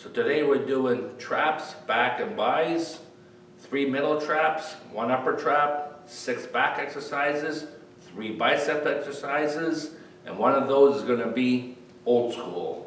So today we're doing traps, back and bis, 3 middle traps, 1 upper trap, 6 back exercises, 3 bicep exercises, and one of those is going to be old school.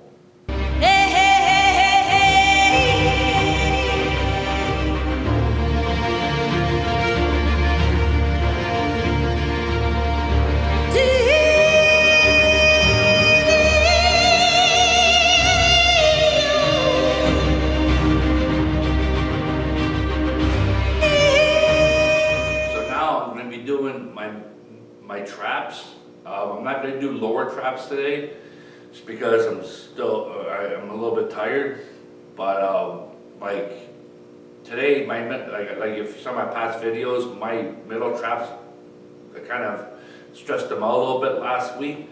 Doing my traps. I'm not going to do lower traps today, just because I'm a little bit tired. But like today, like if you saw my past videos, my middle traps, I kind of stressed them out a little bit last week.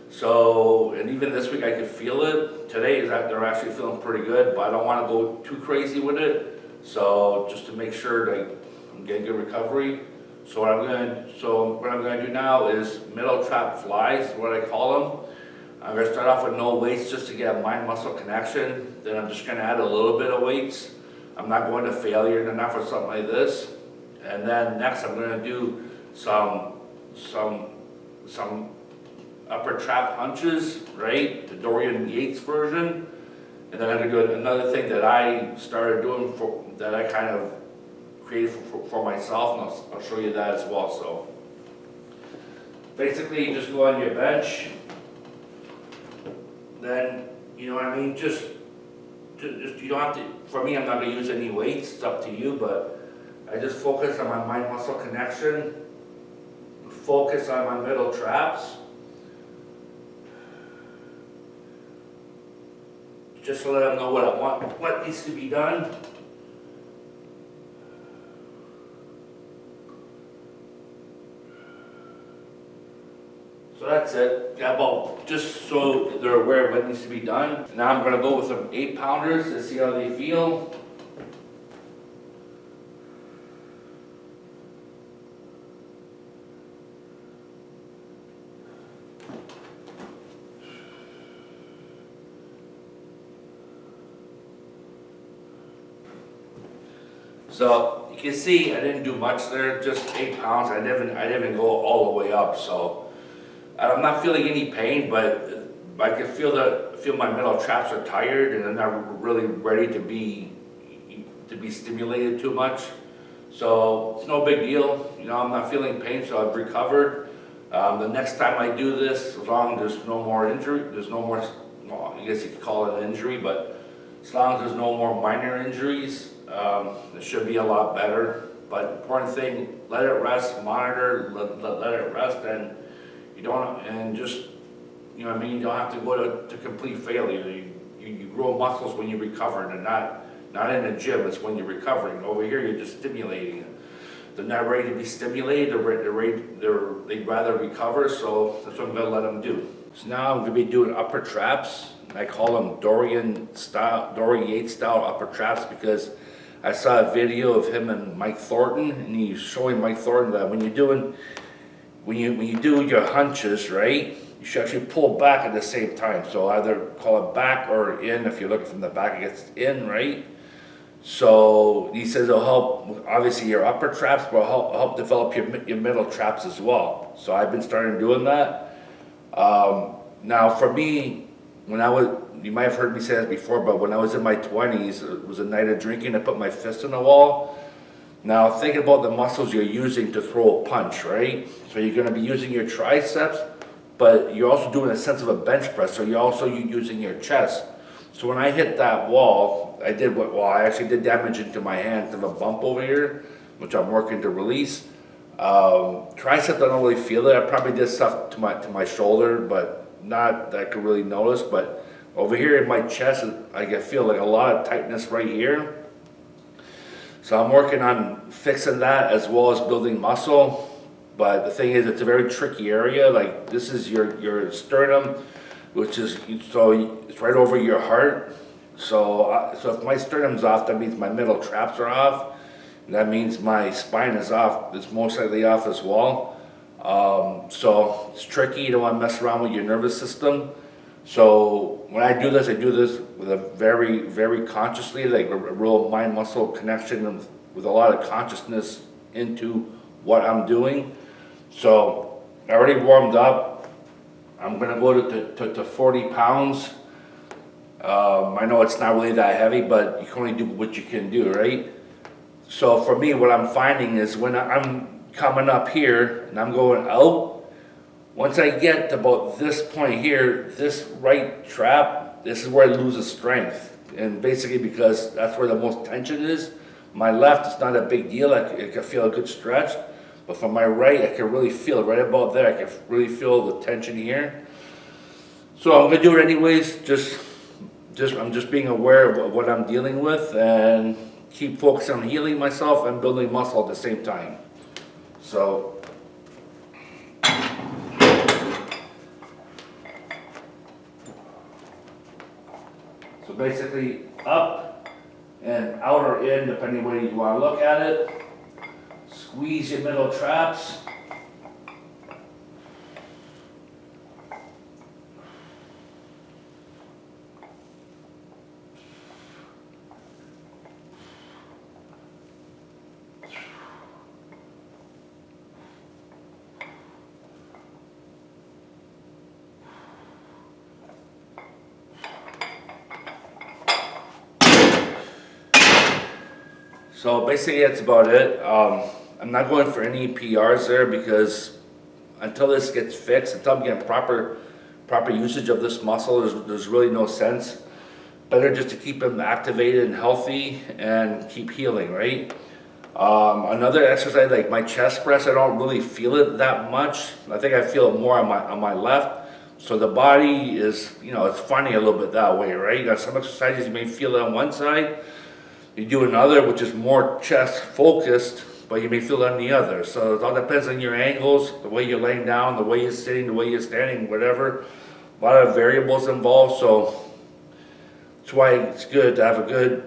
So, and even this week I could feel it. Today is that they're actually feeling pretty good, but I don't want to go too crazy with it. So just to make sure that I'm getting good recovery. So what I'm going to do now is middle trap flies, what I call them. I'm going to start off with no weights just to get a mind-muscle connection. Then I'm just going to add a little bit of weights. I'm not going to failure enough or something like this. And then next I'm going to do some upper trap hunches, right? The Dorian Yates version. And then I'm going to do another thing that I started doing that I kind of created for myself, and I'll show you that as well. So basically you just go on your bench, then you know what I mean, just you don't have to, for me I'm not going to use any weights, it's up to you, but I just focus on my mind muscle connection, focus on my middle traps, just to let them know what I want, what needs to be done. So that's it. Yeah, well, just so they're aware of what needs to be done. Now I'm going to go with some 8-pounders to see how they feel. So you can see I didn't do much there, just 8 pounds. I didn't go all the way up. So I'm not feeling any pain, but I can feel my middle traps are tired and they're not really ready to be stimulated too much. So it's no big deal. You know, I'm not feeling pain, so I've recovered. The next time I do this, as long as there's no more injury, well, I guess you could call it an injury, but as long as there's no more minor injuries, it should be a lot better. But important thing, let it rest, monitor, let it rest, and you don't, and just, you know what I mean, you don't have to go to complete failure. You grow muscles when you recover, and not in a gym, it's when you're recovering. Over here, you're just stimulating it. They're not ready to be stimulated, they'd rather recover, so that's what I'm gonna let them do. So now I'm gonna be doing upper traps. I call them Dorian Yates style upper traps because I saw a video of him and Mike Thornton, and he's showing Mike Thornton that when you do your hunches, right, you should actually pull back at the same time. So either call it back or in. If you're looking from the back, it gets in, right? So he says it'll help, obviously, your upper traps, but it'll help develop your middle traps as well. So I've been starting doing that. Now for me, you might have heard me say this before, but when I was in my 20s, it was a night of drinking, I put my fist in the wall. Now think about the muscles you're using to throw a punch, right? So you're going to be using your triceps, but you're also doing a sense of a bench press, so you're also using your chest. So when I hit that wall, I actually did damage into my hand, to the bump over here, which I'm working to release. Triceps, I don't really feel it. I probably did stuff to my shoulder, but not that I could really notice. But over here in my chest, I can feel like a lot of tightness right here. So I'm working on fixing that as well as building muscle. But the thing is, it's a very tricky area. Like this is your sternum, which is, so it's right over your heart. So if my sternum's off, that means my middle traps are off. And that means my spine is off. It's most likely off as well. So it's tricky. You don't want to mess around with your nervous system. So when I do this with a very consciously, like a real mind-muscle connection with a lot of consciousness into what I'm doing. So I already warmed up. I'm gonna go to 40 pounds. I know it's not really that heavy, but you can only do what you can do, right? So for me, what I'm finding is when I'm coming up here and I'm going out, once I get to about this point here, this right trap, this is where I lose the strength. And basically because that's where the most tension is. My left, it's not a big deal, I can feel a good stretch. But from my right, I can really feel it right about there. I can really feel the tension here. So I'm gonna do it anyways, I'm just being aware of what I'm dealing with and keep focusing on healing myself and building muscle at the same time. So basically up and out or in, depending where you want to look at it. Squeeze your middle traps. So basically that's about it. I'm not going for any PRs there because until this gets fixed, until I'm getting proper usage of this muscle, there's really no sense. Better just to keep them activated and healthy and keep healing, right? Another exercise like my chest press, I don't really feel it that much. I think I feel it more on my left. So the body is, it's funny a little bit that way, right? You got some exercises you may feel it on one side. You do another, which is more chest focused, but you may feel it on the other. So it all depends on your angles, the way you're laying down, the way you're sitting, the way you're standing, whatever. A lot of variables involved, so that's why it's good to have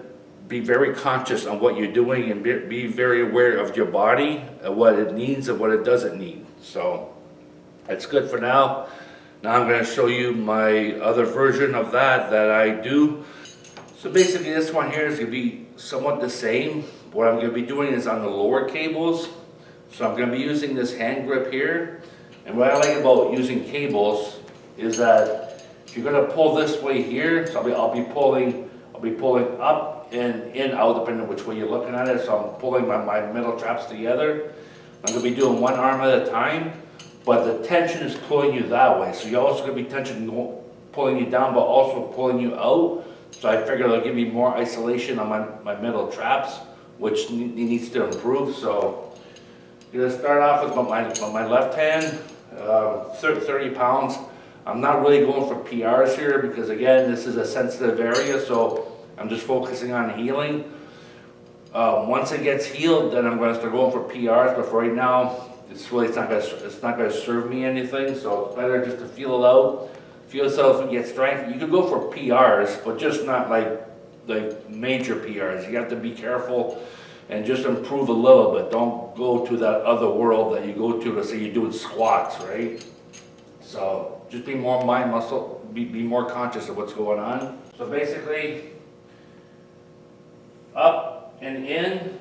be very conscious on what you're doing and be very aware of your body, and what it needs and what it doesn't need. So that's good for now. Now I'm going to show you my other version of that I do. So basically this one here is going to be somewhat the same. What I'm going to be doing is on the lower cables. So I'm going to be using this hand grip here. And what I like about using cables is that if you're going to pull this way here, so I'll be pulling up and in, out, depending on which way you're looking at it. So I'm pulling my middle traps together. I'm going to be doing one arm at a time, but the tension is pulling you that way. So you're also going to be pulling you down, but also pulling you out. So I figured it'll give me more isolation on my middle traps, which needs to improve. So I'm gonna start off with my left hand, 30 pounds. I'm not really going for PRs here because again, this is a sensitive area, so I'm just focusing on healing. Once it gets healed, then I'm gonna start going for PRs, but for right now, it's not gonna serve me anything, so it's better just to feel it out. Feel yourself and get strength. You could go for PRs, but just not like major PRs. You have to be careful and just improve a little bit. Don't go to that other world that you go to. Let's say you're doing squats, right? So just be more mind muscle, be more conscious of what's going on. So basically, up and in.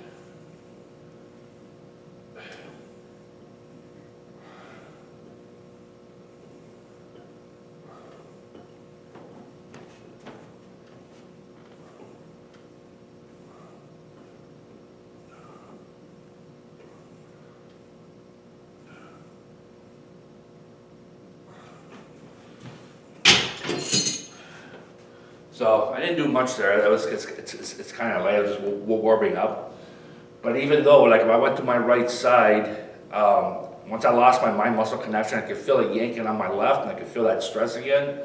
So I didn't do much there. It's kind of light. I was just warming up. But even though, like if I went to my right side, once I lost my mind muscle connection, I could feel it yanking on my left, and I could feel that stress again.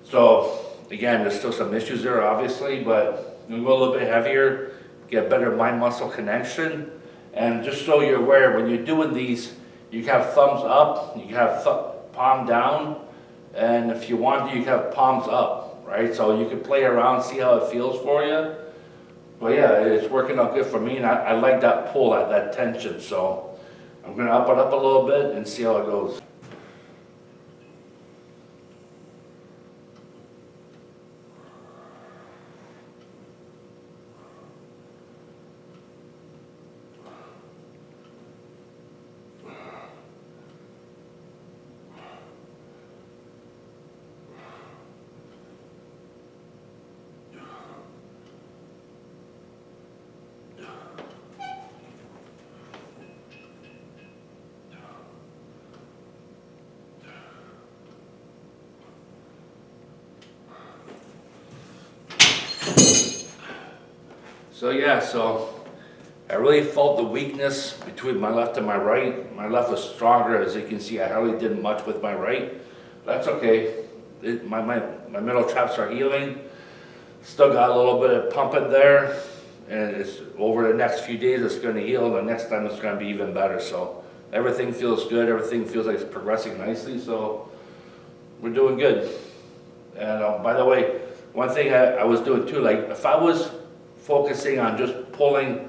So again, there's still some issues there, obviously, but I'm gonna go a little bit heavier, get better mind muscle connection, and just so you're aware, when you're doing these, you can have thumbs up, you can have palm down, and if you want to, you can have palms up. Right, so you can play around, see how it feels for you. But yeah, it's working out good for me, and I like that pull, that tension. So I'm gonna up it up a little bit and see how it goes. So yeah, so I really felt the weakness between my left and my right. My left was stronger, as you can see. I hardly did much with my right. That's okay. My middle traps are healing. Still got a little bit of pumping there, and it's over the next few days it's going to heal. The next time it's going to be even better. So everything feels good. Everything feels like it's progressing nicely. So we're doing good. And by the way, one thing I was doing too, like if I was focusing on just pulling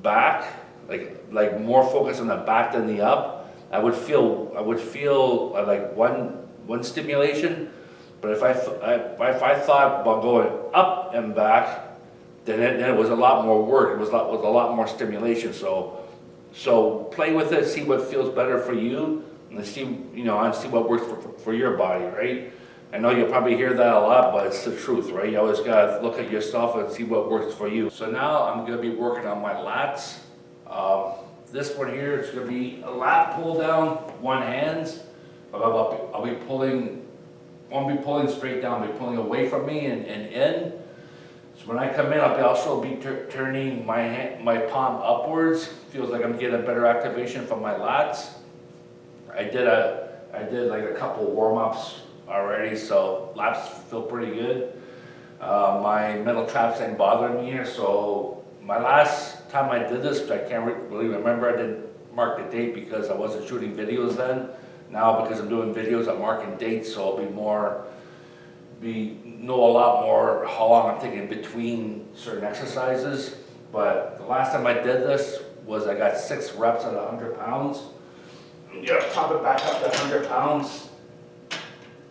back, like more focus on the back than the up, I would feel like one stimulation. But if I thought about going up and back, then it was a lot more work. It was a lot more stimulation. So play with it, see what feels better for you, and see what works for your body, right? I know you'll probably hear that a lot, but it's the truth, right? You always gotta look at yourself and see what works for you. So now I'm gonna be working on my lats. This one here is gonna be a lat pull down, one hands. I'll be pulling, won't be pulling straight down, I'll be pulling away from me and in. So when I come in, I'll also be turning my palm upwards. Feels like I'm getting a better activation from my lats. I did like a couple warm-ups already, so lats feel pretty good. My middle traps ain't bothering me here, so my last time I did this, I can't really remember, I didn't mark the date because I wasn't shooting videos then. Now because I'm doing videos, I'm marking dates, so I'll know a lot more how long I'm taking between certain exercises. But the last time I did this was I got 6 reps at 100 pounds. Yeah, pop it back up to 100 pounds.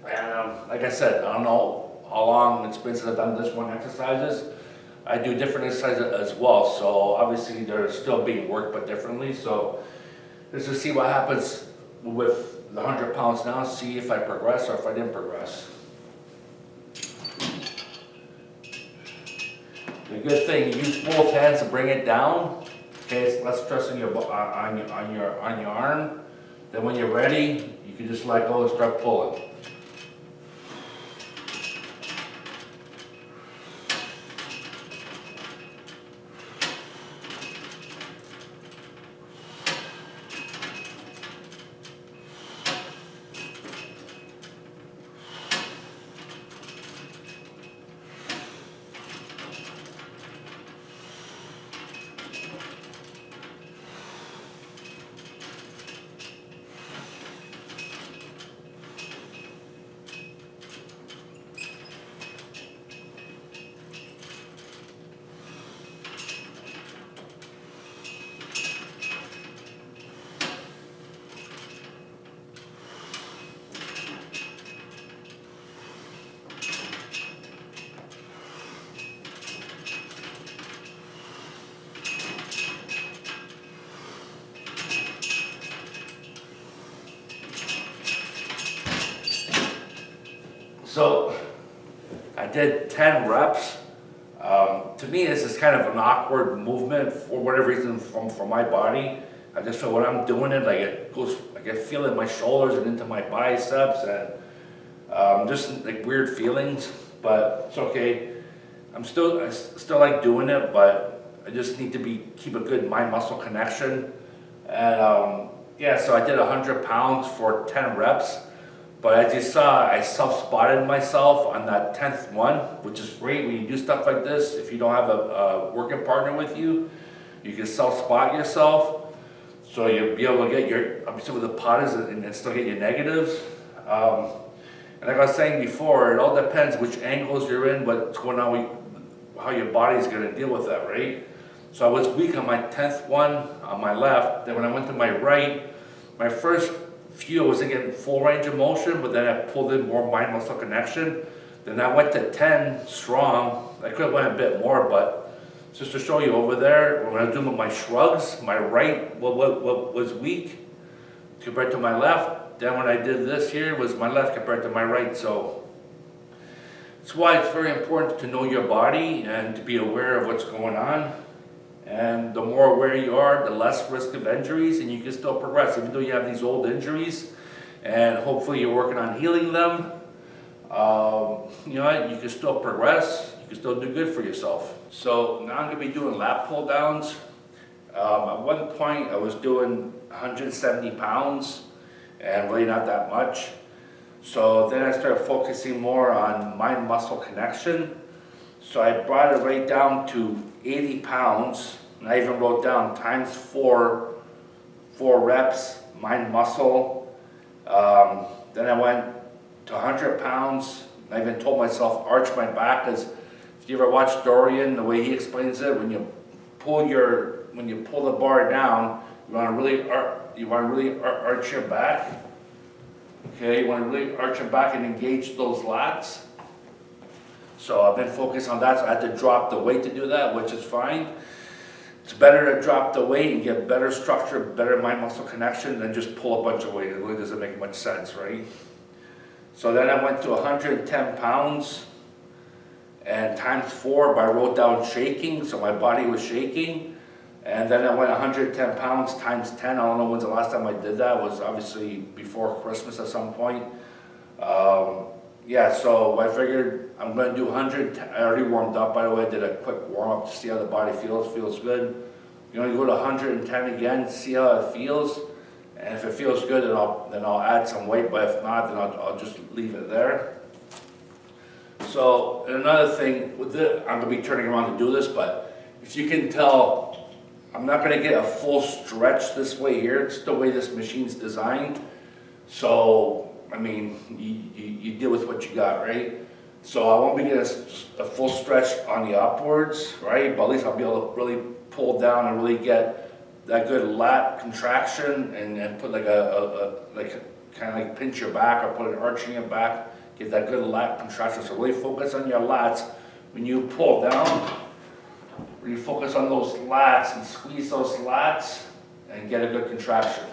And like I said, I don't know how long it's been since I've done this one exercises. I do different exercises as well, so obviously they're still being worked but differently. So let's just see what happens with the 100 pounds now, see if I progress or if I didn't progress. The good thing, use both hands to bring it down. Okay, it's less stress on your arm. Then when you're ready, you can just let go and start pulling. So I did 10 reps. To me, this is kind of an awkward movement for whatever reason for my body. I just feel when I'm doing it, like it goes, like I feel it in my shoulders and into my biceps, and just like weird feelings. But it's okay. I still like doing it, but I just need to keep a good mind-muscle connection. And yeah, so I did 100 pounds for 10 reps. But as you saw, I self-spotted myself on that 10th one, which is great when you do stuff like this. If you don't have a working partner with you, you can self-spot yourself. So you'll be able to get your, obviously with the potters and still get your negatives. And like I was saying before, it all depends which angles you're in, what's going on, how your body's gonna deal with that, right? So I was weak on my 10th one on my left. Then when I went to my right, my first few, I wasn't getting full range of motion, but then I pulled in more mind-muscle connection. Then I went to 10 strong. I could have went a bit more, but just to show you over there, when I was doing my shrugs, my right was weak compared to my left. Then when I did this here, was my left compared to my right. So that's why it's very important to know your body and to be aware of what's going on. And the more aware you are, the less risk of injuries, and you can still progress. Even though you have these old injuries, and hopefully you're working on healing them, you know what, you can still progress, you can still do good for yourself. So now I'm gonna be doing lat pull downs. At one point I was doing 170 pounds and really not that much. So then I started focusing more on mind-muscle connection. So I brought it right down to 80 pounds, and I even wrote down times 4 reps, mind-muscle. Then I went to 100 pounds. I even told myself arch my back, because if you ever watch Dorian, the way he explains it, when you pull the bar down, you want to really arch your back. Okay, you want to really arch your back and engage those lats. So I've been focused on that, so I had to drop the weight to do that, which is fine. It's better to drop the weight and get better structure, better mind-muscle connection than just pull a bunch of weight. It really doesn't make much sense, right? So then I went to 110 pounds and times 4, but I wrote down shaking, so my body was shaking. And then I went 110 pounds times 10. I don't know when's the last time I did that. It was obviously before Christmas at some point. Yeah, so I figured I'm going to do 100. I already warmed up, by the way. I did a quick warm up to see how the body feels. Feels good. You're going to go to 110 again, see how it feels. And if it feels good, then I'll add some weight. But if not, then I'll just leave it there. So another thing with it, I'm going to be turning around to do this, but if you can tell, I'm not going to get a full stretch this way here. It's the way this machine's designed. So, I mean, you deal with what you got, right? So I won't be getting a full stretch on the upwards, right? But at least I'll be able to really pull down and really get that good lat contraction and put like kind of like pinch your back or put an arch in your back, get that good lat contraction. So really focus on your lats when you pull down. Really focus on those lats and squeeze those lats and get a good contraction.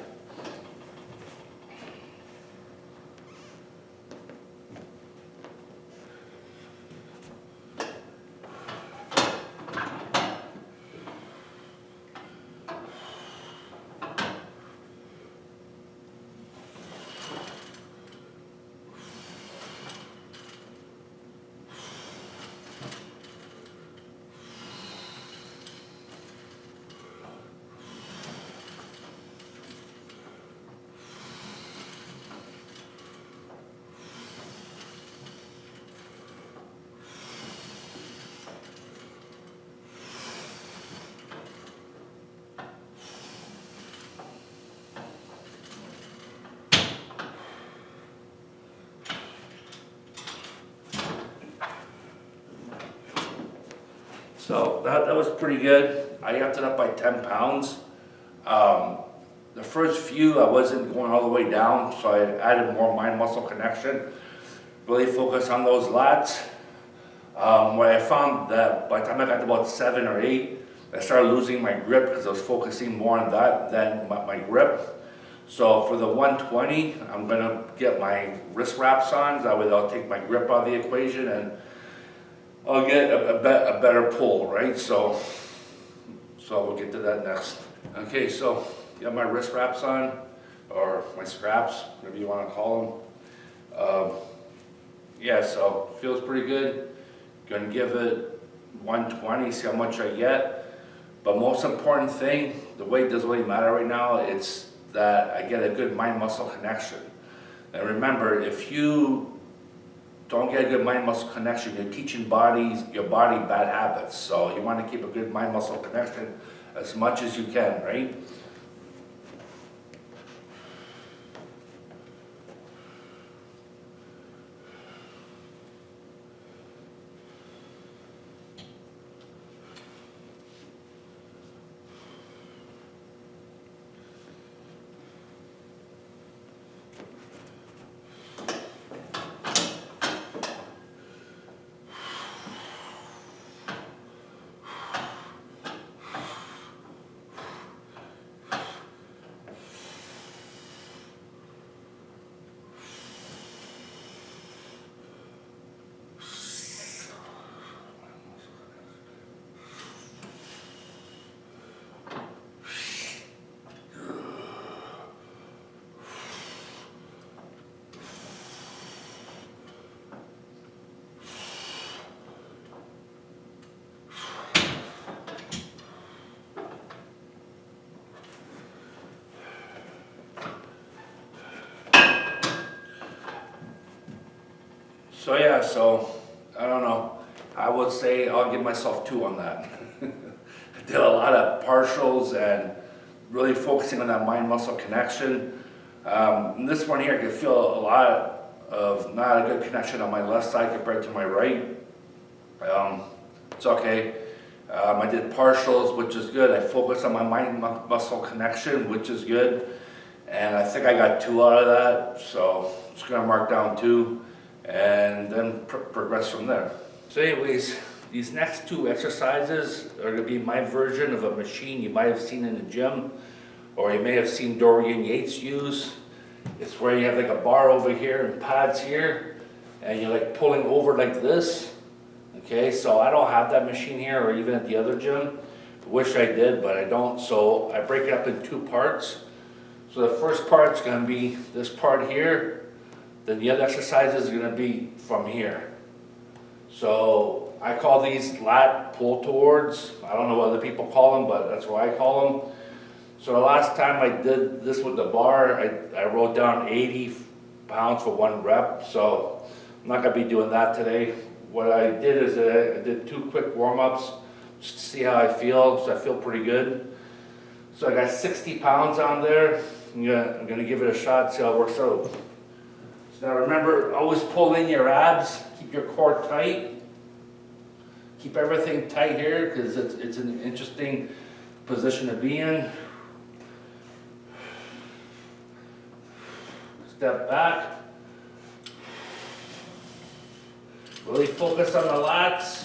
So that was pretty good. I upped it up by 10 pounds. The first few I wasn't going all the way down, so I added more mind-muscle connection. Really focus on those lats. Where I found that by the time I got to about 7 or 8, I started losing my grip because I was focusing more on that than my grip. So for the 120, I'm gonna get my wrist wraps on, that way I'll take my grip out of the equation and I'll get a better pull, right? So we'll get to that next. Okay, so got my wrist wraps on, or my straps, whatever you want to call them. Yeah, so feels pretty good. Gonna give it 120, see how much I get. But most important thing, the weight doesn't really matter right now. It's that I get a good mind-muscle connection. And remember, if you don't get a good mind-muscle connection, you're teaching your body bad habits. So you want to keep a good mind-muscle connection as much as you can, right? So yeah, so I don't know. I would say I'll give myself 2 on that. I did a lot of partials and really focusing on that mind-muscle connection. And this one here, I could feel a lot of not a good connection on my left side compared to my right. It's okay. I did partials, which is good. I focused on my mind-muscle connection, which is good. And I think I got 2 out of that, so I'm just gonna mark down 2 and then progress from there. So anyways, these next 2 exercises are gonna be my version of a machine you might have seen in the gym, or you may have seen Dorian Yates use. It's where you have like a bar over here and pads here, and you're like pulling over like this. Okay, so I don't have that machine here or even at the other gym. Wish I did, but I don't, so I break it up in 2 parts. So the first part's gonna be this part here, then the other exercises are gonna be from here. So I call these lat pull towards. I don't know what other people call them, but that's what I call them. So the last time I did this with the bar, I wrote down 80 pounds for 1 rep, so I'm not gonna be doing that today. What I did is I did 2 quick warm-ups just to see how I feel, so I feel pretty good. So I got 60 pounds on there. I'm gonna give it a shot, see how it works out. So now remember, always pull in your abs, keep your core tight. Keep everything tight here because it's an interesting position to be in. Step back. Really focus on the lats.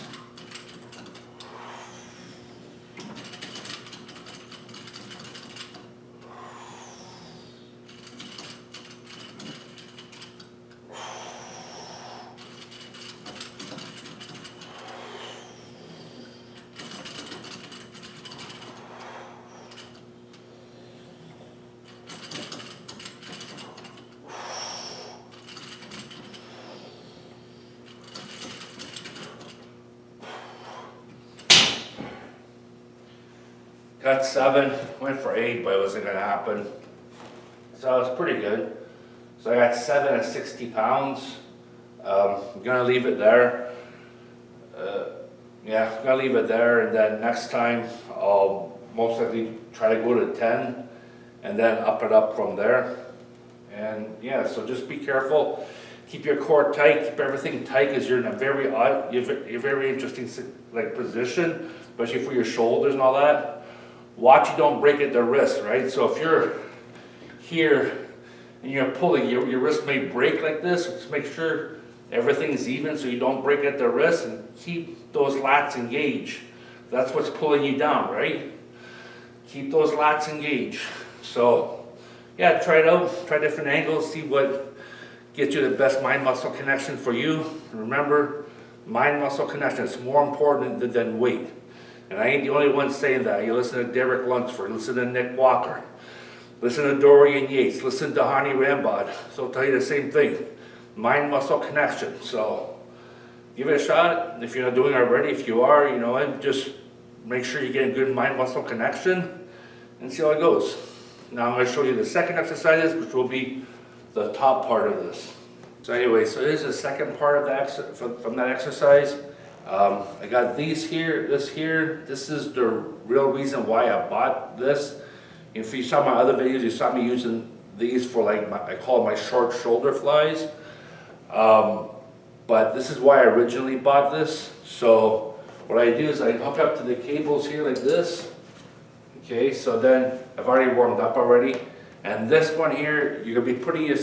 Got 7, went for 8, but it wasn't gonna happen. So it was pretty good. So I got 7 at 60 pounds. I'm gonna leave it there. Yeah, I'm gonna leave it there, and then next time I'll most likely try to go to 10 and then up it up from there. And yeah, so just be careful. Keep your core tight, keep everything tight because you're in a very odd, you're very interesting like position, especially for your shoulders and all that. Watch you don't break at the wrist, right? So if you're here and you're pulling, your wrist may break like this. Just make sure everything's even so you don't break at the wrist, and keep those lats engaged. That's what's pulling you down, right? Keep those lats engaged. So yeah, try it out, try different angles, see what gets you the best mind-muscle connection for you. Remember, mind-muscle connection is more important than weight. And I ain't the only one saying that. You listen to Derek Lunsford, listen to Nick Walker, listen to Dorian Yates, listen to Hani Rambod. So I'll tell you the same thing. Mind-muscle connection. So give it a shot. If you're not doing it already, if you are, you know, and just make sure you get a good mind-muscle connection and see how it goes. Now I'm going to show you the second exercises, which will be the top part of this. So anyway, so here's the second part of that from that exercise. I got these here, this here. This is the real reason why I bought this. If you saw my other videos, you saw me using these for like, I call it my short shoulder flies. But this is why I originally bought this. So what I do is I hook up to the cables here like this. Okay, so then I've already warmed up already. And this one here, you're gonna be putting your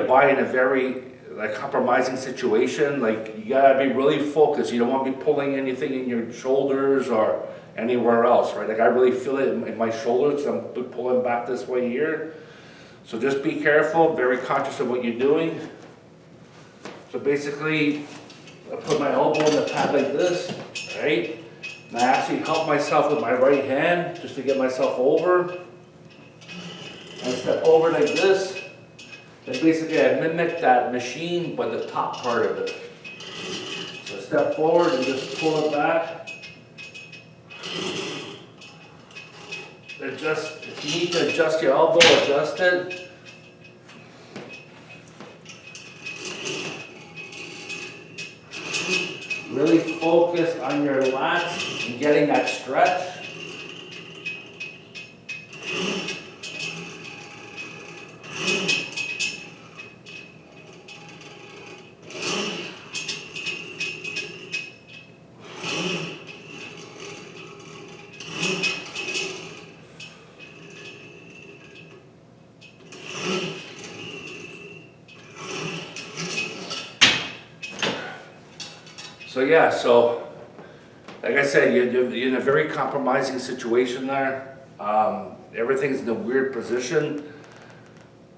body in a very like compromising situation. Like you gotta be really focused. You don't want to be pulling anything in your shoulders or anywhere else, right? Like I really feel it in my shoulders. I'm pulling back this way here. So just be careful, very conscious of what you're doing. So basically, I put my elbow in the pad like this, right? And I actually help myself with my right hand just to get myself over. And step over like this. And basically I mimic that machine, but the top part of it. So step forward and just pull it back. Adjust, if you need to adjust your elbow, adjust it. Really focus on your lats and getting that stretch. So yeah, so like I said, you're in a very compromising situation there. Everything's in a weird position.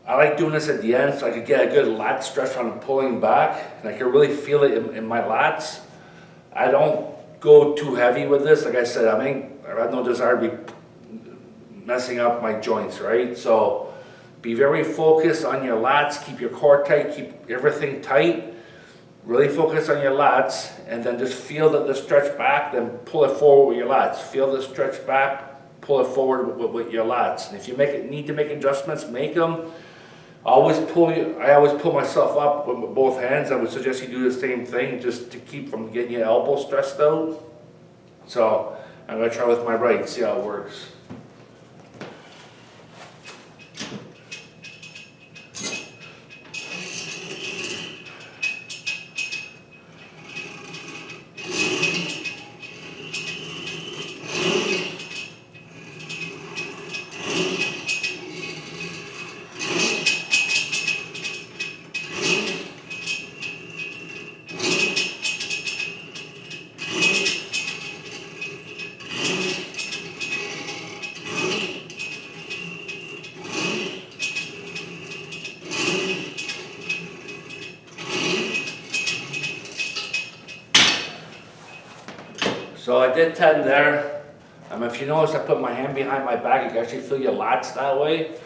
I like doing this at the end so I could get a good lat stretch when I'm pulling back, and I can really feel it in my lats. I don't go too heavy with this. Like I said, I have no desire to be messing up my joints, right? So be very focused on your lats, keep your core tight, keep everything tight. Really focus on your lats, and then just feel the stretch back, then pull it forward with your lats. Feel the stretch back, pull it forward with your lats. And if you need to make adjustments, make them. I always pull myself up with both hands. I would suggest you do the same thing just to keep from getting your elbow stressed out. So I'm gonna try with my right, see how it works. So I did 10 there. If you notice, I put my hand behind my back. You can actually feel your lats that way.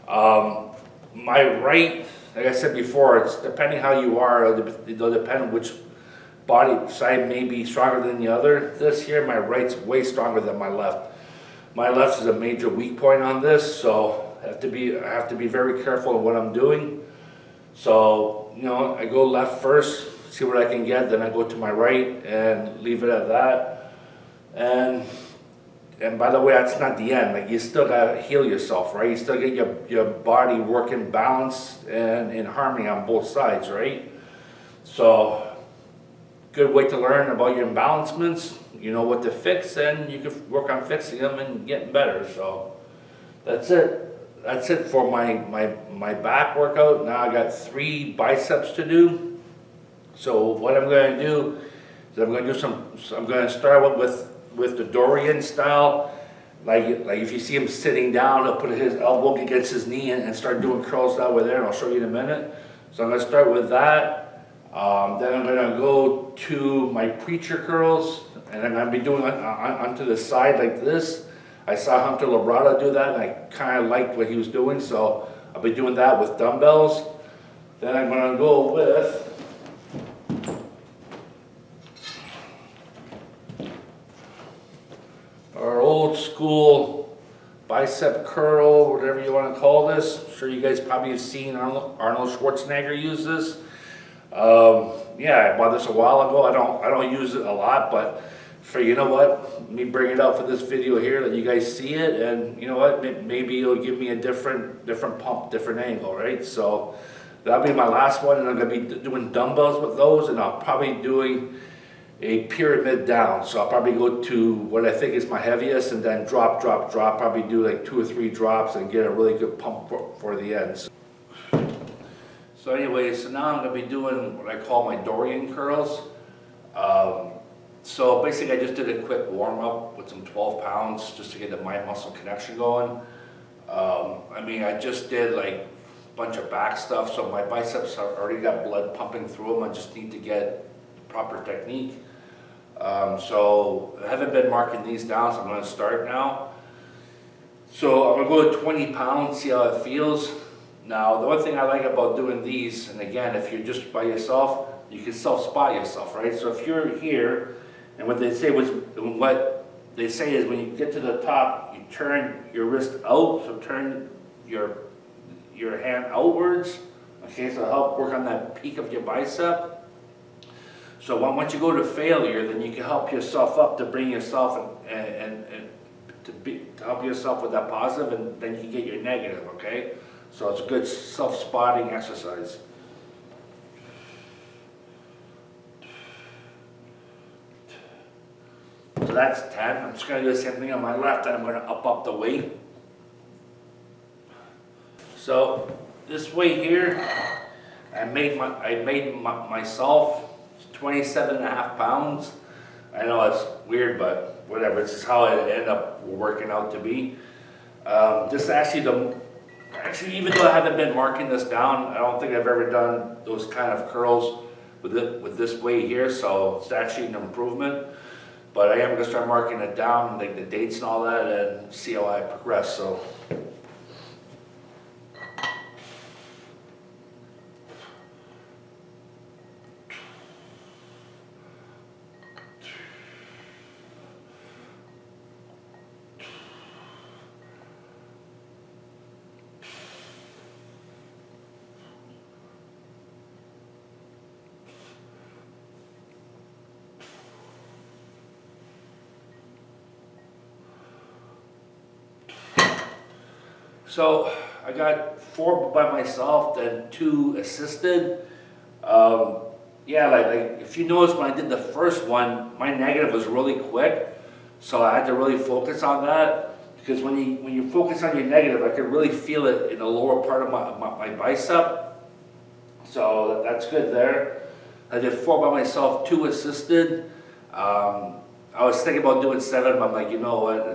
My right, like I said before, it's depending how you are, it'll depend which body side may be stronger than the other. This here, my right's way stronger than my left. My left is a major weak point on this, so I have to be very careful of what I'm doing. So, I go left first, see what I can get, then I go to my right and leave it at that. And by the way, that's not the end. Like, you still gotta heal yourself, right? You still get your body working balanced and in harmony on both sides, right? So, good way to learn about your imbalancements. You know what to fix, and you can work on fixing them and getting better. So, that's it. That's it for my back workout. Now I got 3 biceps to do. So what I'm going to do is I'm going to start with the Dorian style. Like if you see him sitting down, he'll put his elbow against his knee and start doing curls that way there, and I'll show you in a minute. So I'm going to start with that. Then I'm going to go to my preacher curls, and I'm going to be doing it onto the side like this. I saw Hunter Labrada do that, and I kind of liked what he was doing, so I'll be doing that with dumbbells. Then I'm going to go with our old school bicep curl, whatever you want to call this. I'm sure you guys probably have seen Arnold Schwarzenegger use this. Yeah, I bought this a while ago. I don't use it a lot, but let me bring it up for this video here, that you guys see it, and you know what, maybe it'll give me a different pump, different angle, right? So that'll be my last one, and I'm gonna be doing dumbbells with those, and I'll probably doing a pyramid down. So I'll probably go to what I think is my heaviest, and then drop, probably do like 2 or 3 drops and get a really good pump for the ends. So anyway, so now I'm gonna be doing what I call my Dorian curls. So basically I just did a quick warm up with some 12 pounds just to get the mind muscle connection going. I just did like a bunch of back stuff, so my biceps have already got blood pumping through them. I just need to get the proper technique. So I haven't been marking these down, so I'm going to start now. So I'm going to go to 20 pounds, see how it feels. Now the one thing I like about doing these, and again, if you're just by yourself, you can self-spot yourself, right? So if you're here, and what they say is when you get to the top, you turn your wrist out, so turn your hand outwards, okay, so help work on that peak of your bicep. So once you go to failure, then you can help yourself up to bring yourself and to help yourself with that positive, and then you get your negative, okay? So it's a good self-spotting exercise. So that's 10. I'm just gonna do the same thing on my left, and I'm gonna up the weight. So this weight here, I made myself 27.5 pounds. I know it's weird, but whatever. This is how it ended up working out to be. This is actually, even though I haven't been marking this down, I don't think I've ever done those kind of curls with this weight here. So it's actually an improvement. But I am gonna start marking it down, like the dates and all that, and see how I progress. So. So I got 4 by myself, then 2 assisted. Yeah, like if you notice when I did the first one, my negative was really quick, so I had to really focus on that, because when you focus on your negative, I could really feel it in the lower part of my bicep. So that's good there. I did 4 by myself, 2 assisted. I was thinking about doing 7, but I'm like, you know what,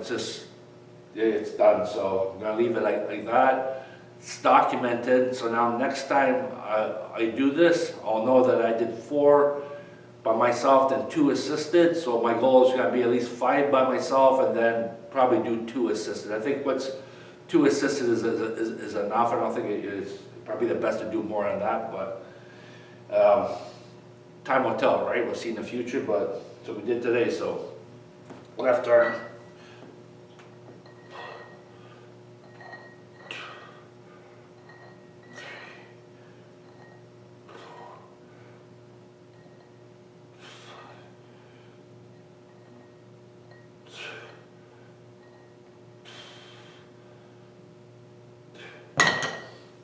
it's done, so I'm gonna leave it like that. It's documented, so now next time I do this, I'll know that I did 4 by myself, then 2 assisted. So my goal is gonna be at least 5 by myself, and then probably do 2 assisted. I think 2 assisted is enough. I don't think it is probably the best to do more on that, but time will tell, right? We'll see in the future, but so we did today. So left arm.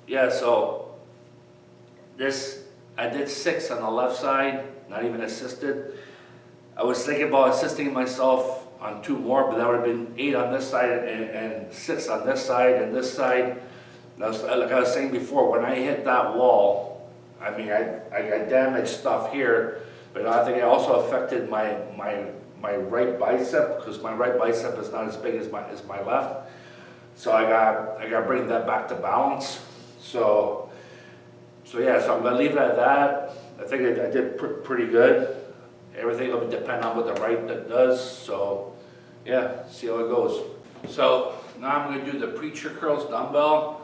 Yeah, so I did 6 on the left side, not even assisted. I was thinking about assisting myself on 2 more, but that would have been 8 on this side and 6 on this side and this side. Now, like I was saying before, when I hit that wall, I mean, I damaged stuff here, but I think it also affected my right bicep, because my right bicep is not as big as my left. So I got to bring that back to balance. So yeah, so I'm gonna leave it at that. I think I did pretty good. Everything will depend on what the right does. So yeah, see how it goes. So now I'm gonna do the preacher curls dumbbell.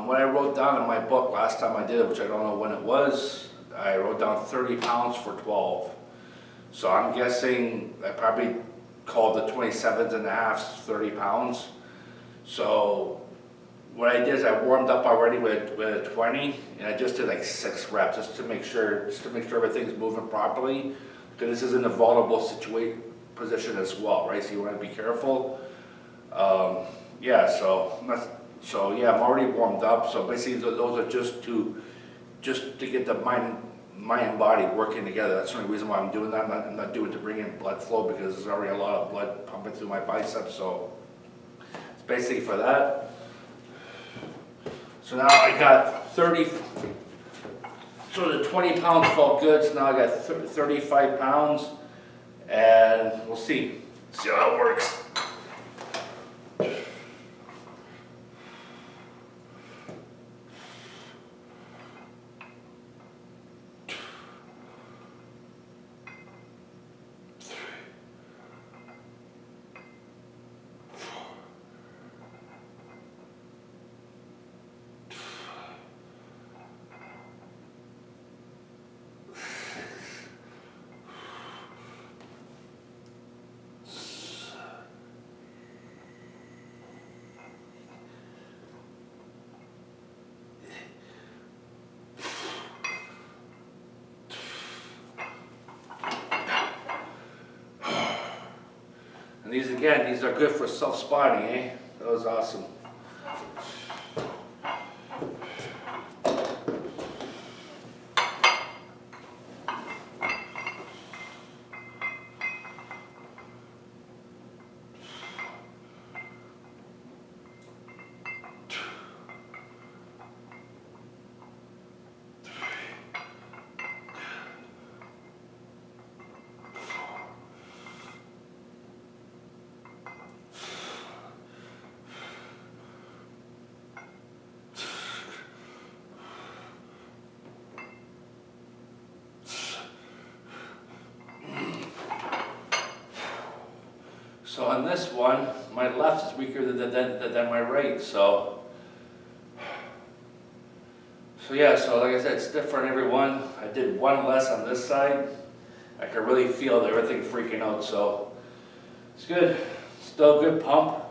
What I wrote down in my book last time I did it, which I don't know when it was, I wrote down 30 pounds for 12. So I'm guessing I probably called the 27s and a half 30 pounds. So what I did is I warmed up already with a 20, and I just did like 6 reps just to make sure everything's moving properly, because this is in a vulnerable position as well, right? So you want to be careful. Yeah, so yeah, I'm already warmed up. So basically, those are just to get the mind and body working together. That's the only reason why I'm doing that. I'm not doing it to bring in blood flow, because there's already a lot of blood pumping through my biceps. So it's basically for that. So now I got 30, so the 20 pounds felt good, so now I got 35 pounds, and we'll see how it works. And these again, these are good for self-spotting, eh? That was awesome. So on this one, my left is weaker than my right, so yeah, so like I said, it's different every one. I did one less on this side. I could really feel everything freaking out, so it's good. Still a good pump.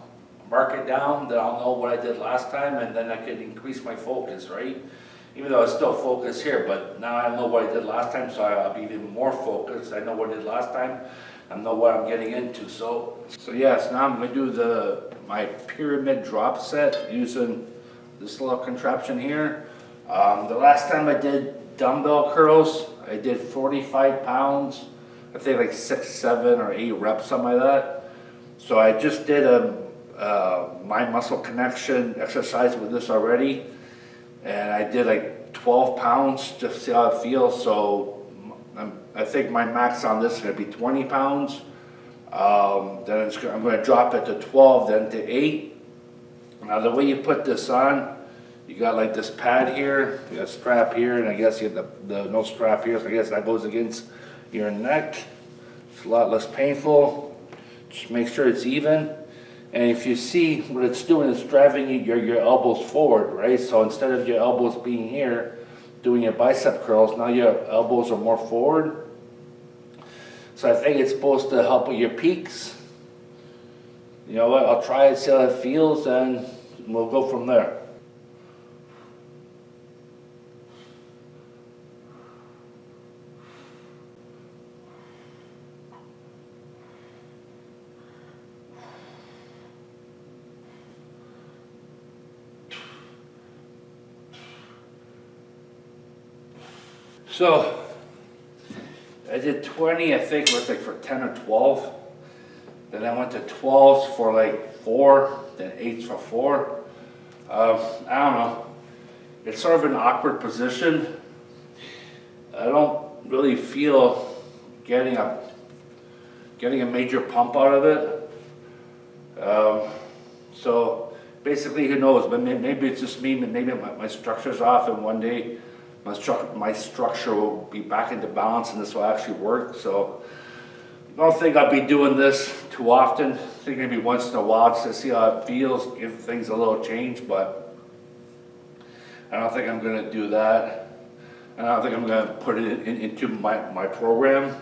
Mark it down, then I'll know what I did last time, and then I can increase my focus, right? Even though I was still focused here, but now I know what I did last time, so I'll be even more focused. I know what I did last time. I know what I'm getting into. So yes, now I'm going to do my pyramid drop set using this little contraption here. The last time I did dumbbell curls, I did 45 pounds. I think like 6, 7, or 8 reps, something like that. So I just did a mind muscle connection exercise with this already, and I did like 12 pounds just to see how it feels. So I think my max on this is going to be 20 pounds. Then I'm going to drop it to 12, then to 8. Now the way you put this on, you got like this pad here, you got a strap here, and I guess you have the no strap here, so I guess that goes against your neck. It's a lot less painful. Just make sure it's even. And if you see what it's doing, it's driving your elbows forward, right? So instead of your elbows being here, doing your bicep curls, now your elbows are more forward. So I think it's supposed to help with your peaks. You know what, I'll try it, see how it feels, and we'll go from there. So I did 20, I think it was like for 10 or 12. Then I went to 12s for like 4, then 8s for 4. I don't know. It's sort of an awkward position. I don't really feel getting a major pump out of it. So basically, who knows? But maybe it's just me. Maybe my structure's off, and one day my structure will be back into balance, and this will actually work. So I don't think I'll be doing this too often. I think maybe once in a while just to see how it feels, give things a little change, but I don't think I'm going to do that. I don't think I'm going to put it into my program,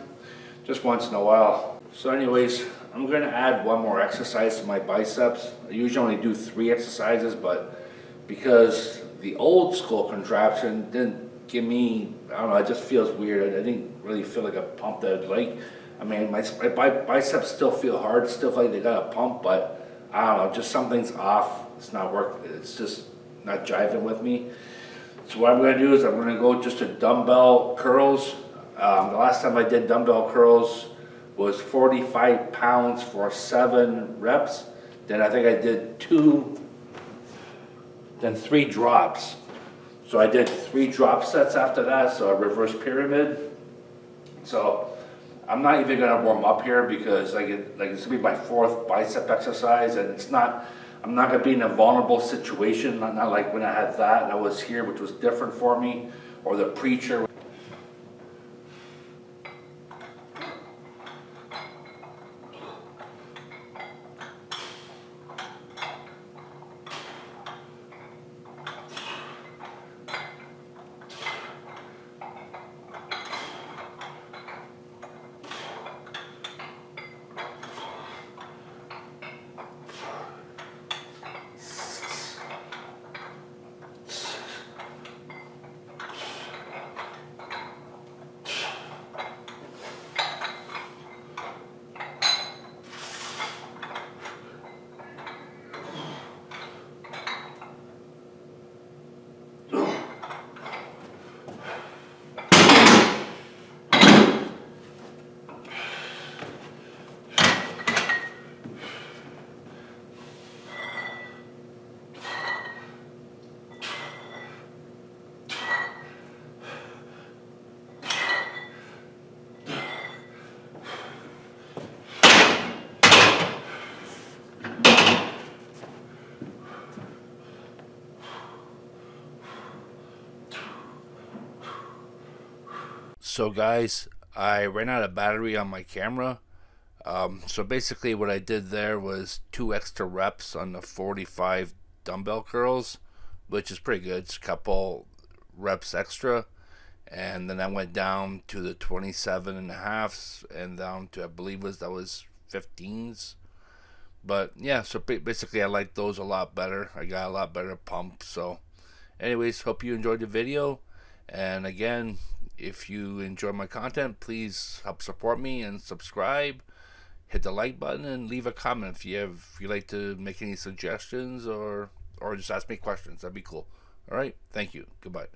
just once in a while. So anyways, I'm going to add one more exercise to my biceps. I usually only do 3 exercises, but because the old school contraption didn't give me, I don't know, it just feels weird. I didn't really feel like a pump that I'd like. I mean, my biceps still feel hard, still feel like they got a pump, but I don't know, just something's off. It's not working, it's just not jiving with me. So what I'm going to do is I'm going to go just to dumbbell curls. The last time I did dumbbell curls was 45 pounds for 7 reps. Then I think I did 2, then 3 drops. So I did 3 drop sets after that, so a reverse pyramid. So I'm not even gonna warm up here because it's gonna be my 4th bicep exercise, and I'm not gonna be in a vulnerable situation, not like when I had that and I was here, which was different for me, or the preacher. So guys, I ran out of battery on my camera. So basically what I did there was 2 extra reps on the 45 dumbbell curls, which is pretty good. It's a couple reps extra. And then I went down to the 27 and a halves and down to, I believe that was 15s. But yeah, so basically I like those a lot better. I got a lot better pump. So anyways, hope you enjoyed the video. And again, if you enjoy my content, please help support me and subscribe. Hit the like button and leave a comment if you like to make any suggestions or just ask me questions. That'd be cool. All right, thank you. Goodbye.